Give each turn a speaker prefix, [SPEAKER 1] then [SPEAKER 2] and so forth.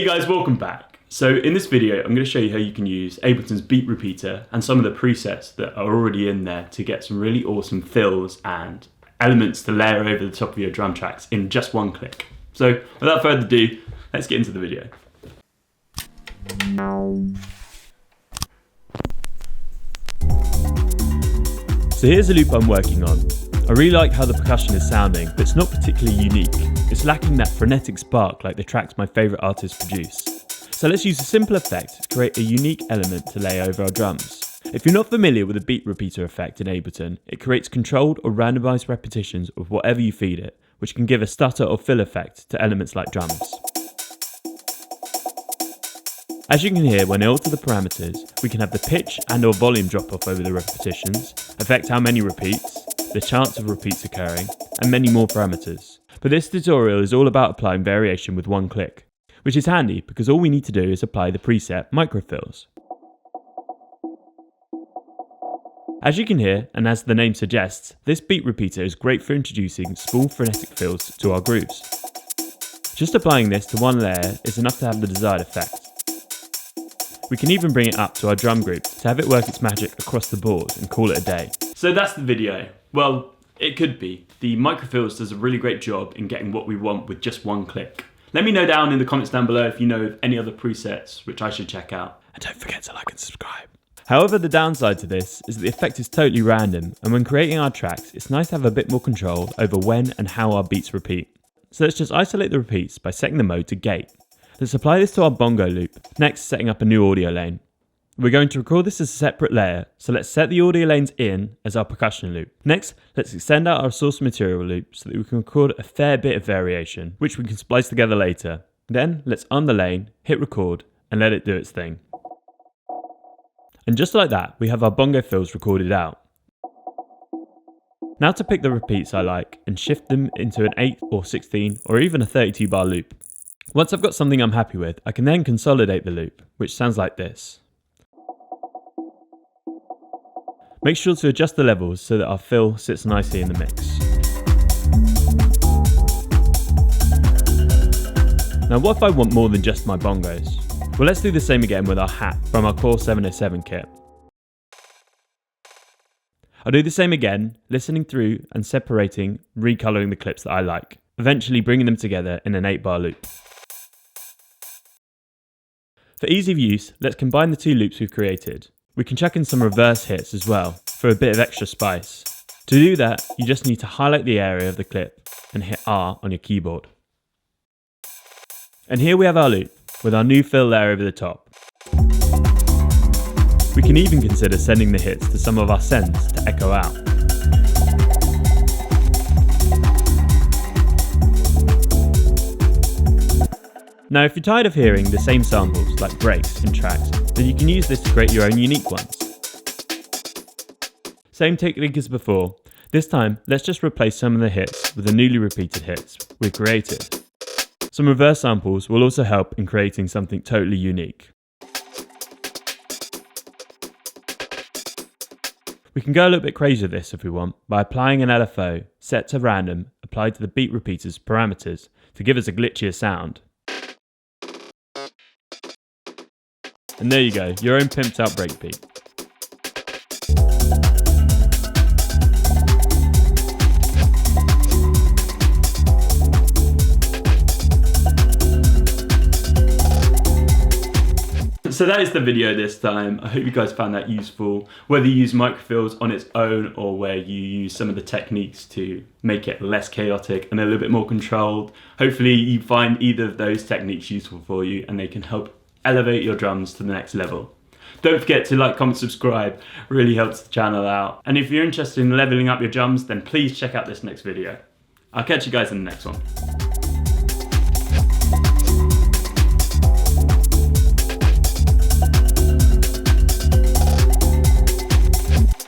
[SPEAKER 1] guys, welcome back. So in this video, I'm going to show you how you can use Ableton's beat repeater and some of the presets that are already in there to get some really awesome fills and elements to layer over the top of your drum tracks in just one click. So without further ado, let's get into the video. So here's a loop I'm working on. I really like how the percussion is sounding, but it's not particularly unique. It's lacking that frenetic spark like the tracks my favourite artists produce. So let's use a simple effect to create a unique element to lay over our drums. If you're not familiar with the beat repeater effect in Ableton, it creates controlled or randomised repetitions of whatever you feed it, which can give a stutter or fill effect to elements like drums. As you can hear, when I alter the parameters, we can have the pitch and or volume drop off over the repetitions, affect how many repeats, the chance of repeats occurring, and many more parameters. But this tutorial is all about applying variation with one click, which is handy because all we need to do is apply the preset microfills. As you can hear, and as the name suggests, this beat repeater is great for introducing small frenetic fills to our grooves. Just applying this to one layer is enough to have the desired effect. We can even bring it up to our drum group to have it work its magic across the board and call it a day. So that's the video. Well, it could be. The microfills does a really great job in getting what we want with just one click. Let me know down in the comments down below if you know of any other presets which I should check out. And don't forget to like and subscribe. However, the downside to this is that the effect is totally random, and when creating our tracks, it's nice to have a bit more control over when and how our beats repeat. So let's just isolate the repeats by setting the mode to gate. Let's apply this to our bongo loop, next setting up a new audio lane. We're going to record this as a separate layer, so let's set the audio lanes in as our percussion loop. Next, let's extend out our source material loop so that we can record a fair bit of variation, which we can splice together later. Then, let's on the lane, hit record, and let it do its thing. And just like that, we have our bongo fills recorded out. Now to pick the repeats I like and shift them into an 8 or 16 or even a 32 bar loop. Once I've got something I'm happy with, I can then consolidate the loop, which sounds like this. Make sure to adjust the levels so that our fill sits nicely in the mix. Now what if I want more than just my bongos? Well, let's do the same again with our hat from our Core 707 kit. I'll do the same again, listening through and separating, recolouring the clips that I like, eventually bringing them together in an 8 bar loop. For ease of use, let's combine the two loops we've created. We can chuck in some reverse hits as well, for a bit of extra spice. To do that, you just need to highlight the area of the clip and hit R on your keyboard. And here we have our loop, with our new fill layer over the top. We can even consider sending the hits to some of our sends to echo out. Now if you're tired of hearing the same samples like breaks in tracks, then you can use this to create your own unique ones. Same technique as before. This time, let's just replace some of the hits with the newly repeated hits we've created. Some reverse samples will also help in creating something totally unique. We can go a little bit crazy with this if we want by applying an LFO set to random applied to the beat repeater's parameters to give us a glitchier sound. And there you go, your own pimped out breakbeat. So that is the video this time. I hope you guys found that useful. Whether you use microfills on its own or where you use some of the techniques to make it less chaotic and a little bit more controlled. Hopefully you find either of those techniques useful for you and they can help elevate your drums to the next level. Don't forget to like, comment, subscribe. Really helps the channel out. And if you're interested in leveling up your drums, then please check out this next video. I'll catch you guys in the next one.